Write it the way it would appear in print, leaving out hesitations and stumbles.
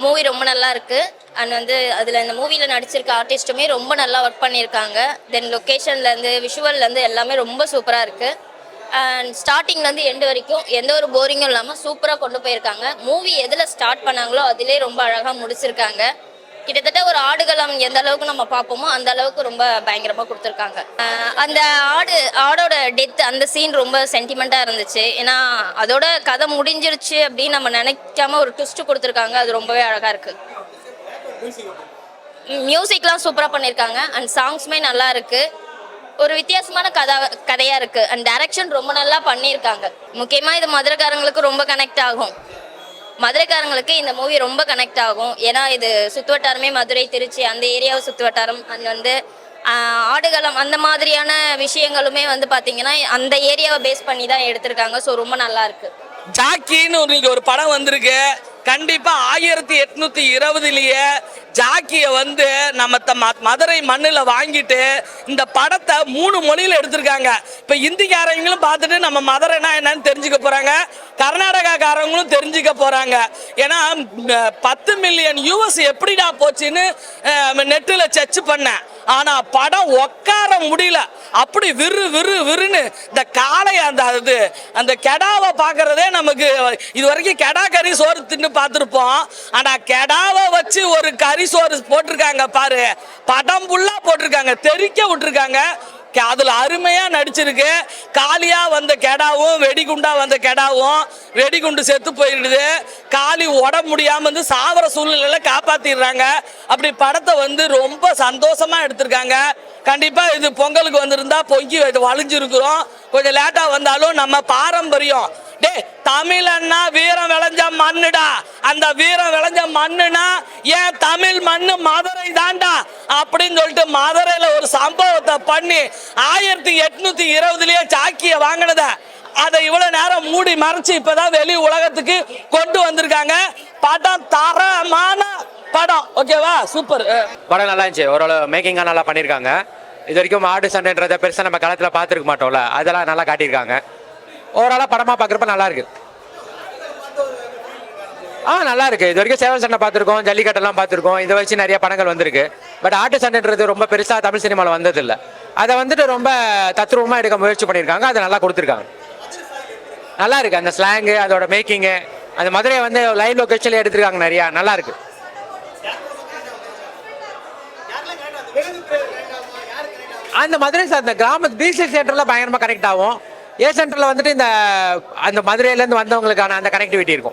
Movie ரொம்ப நல்லா இருக்கு. அண்ட் வந்து அதில் இந்த மூவியில் நடிச்சிருக்க ஆர்டிஸ்ட்டுமே ரொம்ப நல்லா ஒர்க் பண்ணியிருக்காங்க. தென் லொக்கேஷன்லேருந்து விஷுவல்லேருந்து எல்லாமே ரொம்ப சூப்பராக இருக்குது. அண்ட் ஸ்டார்டிங்லேருந்து எண்டு வரைக்கும் எந்த ஒரு போரிங்கும் இல்லாமல் சூப்பராக கொண்டு போயிருக்காங்க. மூவி எதில் ஸ்டார்ட் பண்ணாங்களோ அதிலே ரொம்ப அழகாக முடிச்சிருக்காங்க. கிட்டத்தட்ட ஒரு ஆடுகளம் எந்த அளவுக்கு நம்ம பார்ப்போமோ அந்த அளவுக்கு ரொம்ப பயங்கரமாக கொடுத்துருக்காங்க. அந்த ஆடோட டெத் அந்த சீன் ரொம்ப சென்டிமெண்ட்டாக இருந்துச்சு. ஏன்னா அதோட கதை முடிஞ்சிருச்சு அப்படின்னு நம்ம நினைக்காம ஒரு ட்விஸ்ட் கொடுத்துருக்காங்க. அது ரொம்பவே அழகாக இருக்குது. மியூசிக்லாம் சூப்பராக பண்ணியிருக்காங்க. அண்ட் சாங்ஸுமே நல்லா இருக்குது. ஒரு வித்தியாசமான கதையாக இருக்குது. அண்ட் டைரக்ஷன் ரொம்ப நல்லா பண்ணியிருக்காங்க. முக்கியமாக இது மதுரைக்காரங்களுக்கு ரொம்ப கனெக்ட் ஆகும். மதுரைக்காரங்களுக்கு இந்த மூவி ரொம்ப கனெக்ட் ஆகும். ஏன்னா இது சுற்றுவட்டாரமே மதுரை, திருச்சி அந்த ஏரியாவை சுற்றுவட்டாரம். அண்ட் வந்து ஆடுகளம் அந்த மாதிரியான விஷயங்களுமே வந்து பார்த்தீங்கன்னா அந்த ஏரியாவை பேஸ் பண்ணி தான் எடுத்திருக்காங்க. ஸோ ரொம்ப நல்லா இருக்கு. ஜாக்கின்னு ஒரு படம் வந்திருக்கு. கண்டிப்பா 1820 ஜாக்கிய வந்து நம்ம மதுரை மண்ணில் வாங்கிட்டு இந்த படத்தை 3 மொழியில் எடுத்திருக்காங்க. இப்போ இந்திக்காரங்களும் பார்த்துட்டு நம்ம மதுரைனா என்னன்னு தெரிஞ்சுக்க போறாங்க, கர்நாடகாக்காரங்களும் தெரிஞ்சுக்க போறாங்க. ஏன்னா 10 மில்லியன் யூஎஸ் எப்படிடா போச்சுன்னு நெட்டில் சர்ச் பண்ணேன். ஆனா படம் உட்கார முடியல. அப்படி விறுன்னு இந்த காளை அந்த கெடாவை பார்க்கறதே நமக்கு இது வரைக்கும் கெடா கறி சோறு தின்னு பார்த்துருப்போம். ஆனா கெடாவை வச்சு ஒரு கறி சோறு போட்டிருக்காங்க பாரு. படம் ஃபுல்லா போட்டிருக்காங்க, தெறிக்க விட்டுருக்காங்க. அதுல அருமையா நடிச்சிருக்கு. காலியா வந்த கெடாவும் வெடிகுண்டா வந்த கெடாவும் வெடிகுண்டு செத்து போயிடுது. காலி உடம்பு முடியாம வந்து சாவர சூழ்நிலையில காப்பாத்திடுறாங்க. அப்படி படத்தை வந்து ரொம்ப சந்தோஷமா எடுத்திருக்காங்க. கண்டிப்பா இது பொங்கலுக்கு வந்திருந்தா பொங்கி வலிஞ்சிருக்கிறோம். கொஞ்சம் லேட்டா வந்தாலும் நம்ம பாரம்பரியம். டே தமிழன்னா வீரம் விளைஞ்ச மண்ணுடா. அந்த வீரம் விளைஞ்ச மண்ணுனா ஏன் தமிழ் மண்ணு மதுரை தாண்டா அப்படின்னு சொல்லிட்டு மதுரையில ஒரு சம்பவத்தை பண்ணி 1820 சாக்கிய வாங்கினத அதை இவ்வளவு நேரம் மூடி மறைச்சு இப்பதான் வெளி உலகத்துக்கு கொண்டு வந்திருக்காங்க. படம் தரமான படம். ஓகேவா? சூப்பர். படம் நல்லா இருந்துச்சு. ஓரளவு மேக்கிங்காக நல்லா பண்ணியிருக்காங்க. இது வரைக்கும் ஆடு சண்டைன்றதை பெருசாக நம்ம களத்தில் பார்த்துருக்க மாட்டோம்ல, அதெல்லாம் நல்லா காட்டியிருக்காங்க. ஓவராலாக படமாக பார்க்குறப்ப நல்லா இருக்கு. நல்லா இருக்கு. இது வரைக்கும் சேவல் சண்டை பார்த்துருக்கோம், ஜல்லிக்கட்டெல்லாம் பார்த்துருக்கோம். இதை வச்சு நிறைய படங்கள் வந்திருக்கு. பட் ஆட்டு சண்டைன்றது ரொம்ப பெருசாக தமிழ் சினிமாவில் வந்ததில்லை. அதை வந்துட்டு ரொம்ப தத்ரூபமாக எடுக்க முயற்சி பண்ணியிருக்காங்க. அதை நல்லா கொடுத்துருக்காங்க. நல்லா இருக்கு. அந்த ஸ்லாங்கு, அதோட மேக்கிங்கு, அந்த மதுரையை வந்து லைவ் லொக்கேஷன்ல எடுத்திருக்காங்க நிறையா. நல்லா இருக்கு. அந்த மதுரை சார் இந்த கிராமத்து பிசி சென்டர்ல பயங்கரமாக கனெக்ட் ஆகும். ஏ சென்டரில் வந்துட்டு அந்த மதுரையிலேருந்து வந்தவங்களுக்கான அந்த கனெக்டிவிட்டி இருக்கும்.